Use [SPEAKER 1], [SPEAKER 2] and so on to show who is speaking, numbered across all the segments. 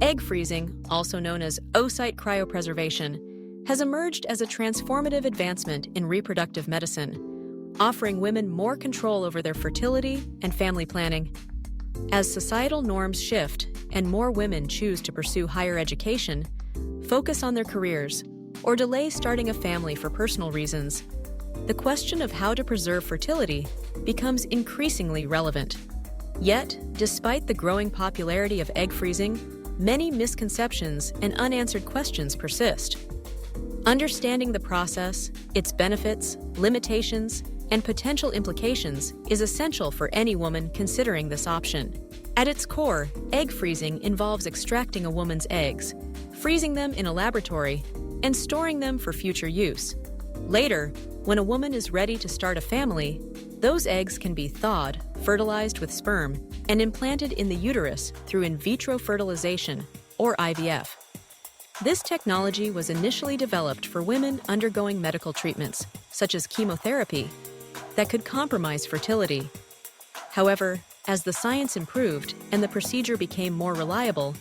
[SPEAKER 1] Egg freezing, also known as oocyte cryopreservation, has emerged as a transformative advancement in reproductive medicine, offering women more control over their fertility and family planning. As societal norms shift and more women choose to pursue higher education, focus on their careers, or delay starting a family for personal reasons, the question of how to preserve fertility becomes increasingly relevant. Yet, despite the growing popularity of egg freezing, many misconceptions and unanswered questions persist. Understanding the process, its benefits, limitations, and potential implications is essential for any woman considering this option. At its core, egg freezing involves extracting a woman's eggs, freezing them in a laboratory, and storing them for future use. Later, when a woman is ready to start a family, those eggs can be thawed, fertilized with sperm, and implanted in the uterus through in vitro fertilization, or IVF. This technology was initially developed for women undergoing medical treatments, such as chemotherapy, that could compromise fertility. However, as the science improved and the procedure became more reliable,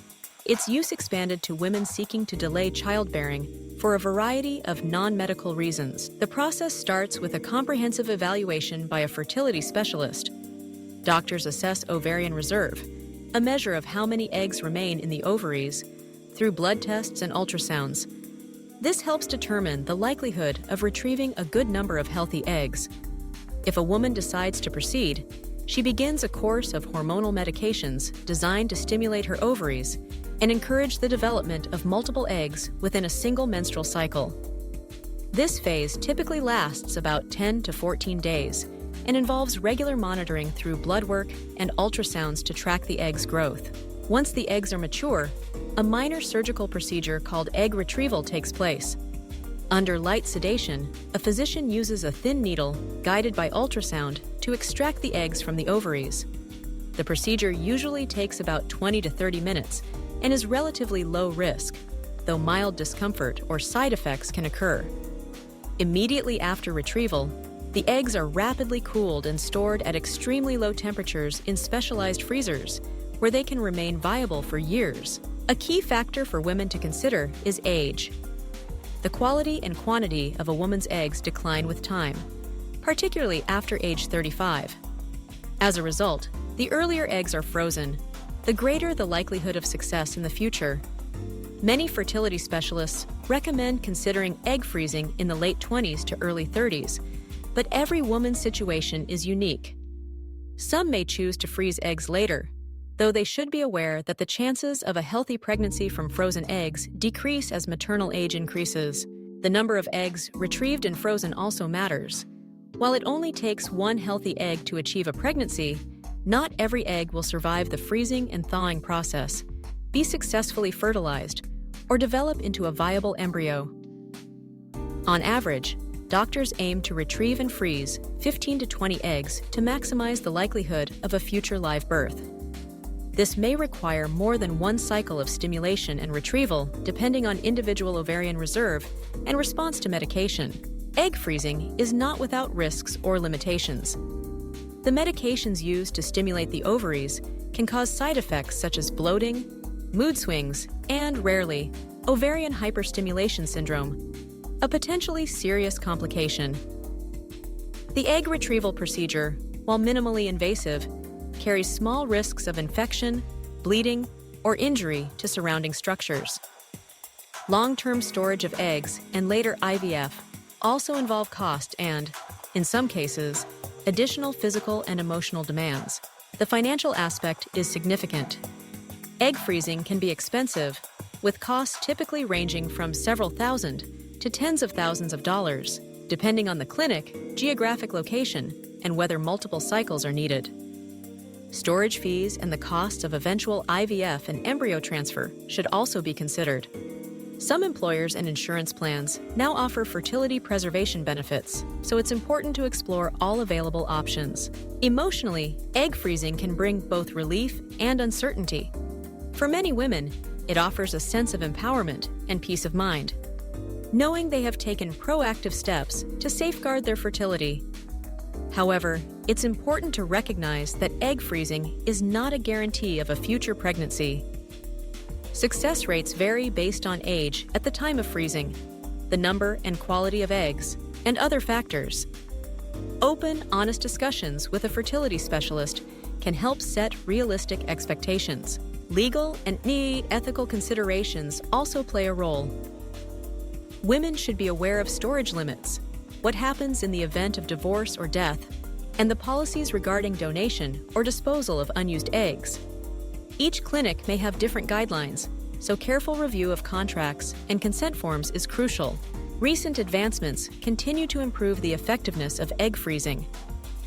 [SPEAKER 1] its use expanded to women seeking to delay childbearing for a variety of non-medical reasons. The process starts with a comprehensive evaluation by a fertility specialist. Doctors assess ovarian reserve, a measure of how many eggs remain in the ovaries, through blood tests and ultrasounds. This helps determine the likelihood of retrieving a good number of healthy eggs. If a woman decides to proceed, she begins a course of hormonal medications designed to stimulate her ovaries and encourage the development of multiple eggs within a single menstrual cycle. This phase typically lasts about 10 to 14 days and involves regular monitoring through blood work and ultrasounds to track the egg's growth. Once the eggs are mature, a minor surgical procedure called egg retrieval takes place. Under light sedation, a physician uses a thin needle, guided by ultrasound, to extract the eggs from the ovaries. The procedure usually takes about 20 to 30 minutes and is relatively low risk, though mild discomfort or side effects can occur. Immediately after retrieval, the eggs are rapidly cooled and stored at extremely low temperatures in specialized freezers, where they can remain viable for years. A key factor for women to consider is age. The quality and quantity of a woman's eggs decline with time, particularly after age 35. As a result, the earlier eggs are frozen, the greater the likelihood of success in the future. Many fertility specialists recommend considering egg freezing in the late 20s to early 30s, but every woman's situation is unique. Some may choose to freeze eggs later, though they should be aware that the chances of a healthy pregnancy from frozen eggs decrease as maternal age increases. The number of eggs retrieved and frozen also matters. While it only takes one healthy egg to achieve a pregnancy, not every egg will survive the freezing and thawing process, be successfully fertilized, or develop into a viable embryo. On average, doctors aim to retrieve and freeze 15 to 20 eggs to maximize the likelihood of a future live birth. This may require more than one cycle of stimulation and retrieval, depending on individual ovarian reserve and response to medication. Egg freezing is not without risks or limitations. The medications used to stimulate the ovaries can cause side effects such as bloating, mood swings, and, rarely, ovarian hyperstimulation syndrome, a potentially serious complication. The egg retrieval procedure, while minimally invasive, carries small risks of infection, bleeding, or injury to surrounding structures. Long-term storage of eggs and later IVF also involve cost and, in some cases, additional physical and emotional demands. The financial aspect is significant. Egg freezing can be expensive, with costs typically ranging from several thousand to tens of thousands of dollars, depending on the clinic, geographic location, and whether multiple cycles are needed. Storage fees and the cost of eventual IVF and embryo transfer should also be considered. Some employers and insurance plans now offer fertility preservation benefits, so it's important to explore all available options. Emotionally, egg freezing can bring both relief and uncertainty. For many women, it offers a sense of empowerment and peace of mind, knowing they have taken proactive steps to safeguard their fertility. However, it's important to recognize that egg freezing is not a guarantee of a future pregnancy. Success rates vary based on age at the time of freezing, the number and quality of eggs, and other factors. Open, honest discussions with a fertility specialist can help set realistic expectations. Legal and ethical considerations also play a role. Women should be aware of storage limits, what happens in the event of divorce or death, and the policies regarding donation or disposal of unused eggs. Each clinic may have different guidelines, so careful review of contracts and consent forms is crucial. Recent advancements continue to improve the effectiveness of egg freezing.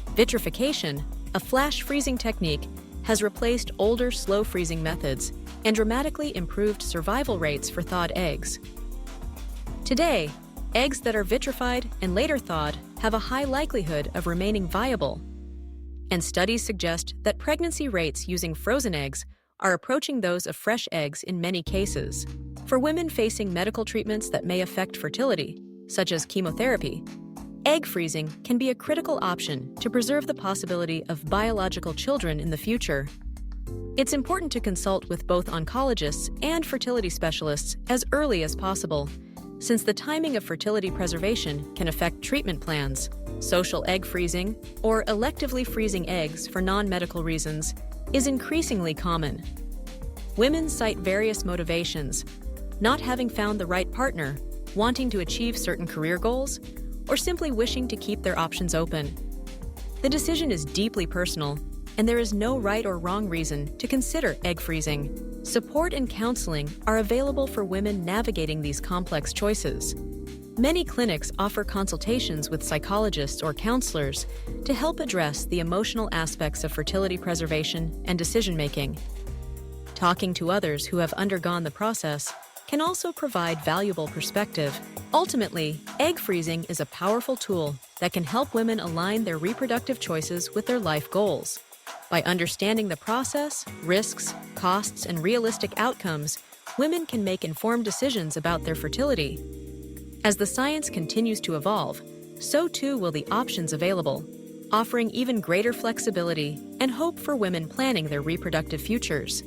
[SPEAKER 1] Vitrification, a flash freezing technique, has replaced older slow freezing methods and dramatically improved survival rates for thawed eggs. Today, eggs that are vitrified and later thawed have a high likelihood of remaining viable, and studies suggest that pregnancy rates using frozen eggs are approaching those of fresh eggs in many cases. For women facing medical treatments that may affect fertility, such as chemotherapy, egg freezing can be a critical option to preserve the possibility of biological children in the future. It's important to consult with both oncologists and fertility specialists as early as possible, since the timing of fertility preservation can affect treatment plans. Social egg freezing, or electively freezing eggs for non-medical reasons, is increasingly common. Women cite various motivations: not having found the right partner, wanting to achieve certain career goals, or simply wishing to keep their options open. The decision is deeply personal, and there is no right or wrong reason to consider egg freezing. Support and counseling are available for women navigating these complex choices. Many clinics offer consultations with psychologists or counselors to help address the emotional aspects of fertility preservation and decision-making. Talking to others who have undergone the process can also provide valuable perspective. Ultimately, egg freezing is a powerful tool that can help women align their reproductive choices with their life goals. By understanding the process, risks, costs, and realistic outcomes, women can make informed decisions about their fertility. As the science continues to evolve, so too will the options available, offering even greater flexibility and hope for women planning their reproductive futures.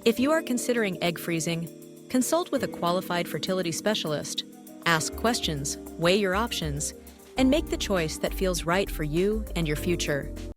[SPEAKER 1] If you are considering egg freezing, consult with a qualified fertility specialist, ask questions, weigh your options, and make the choice that feels right for you and your future.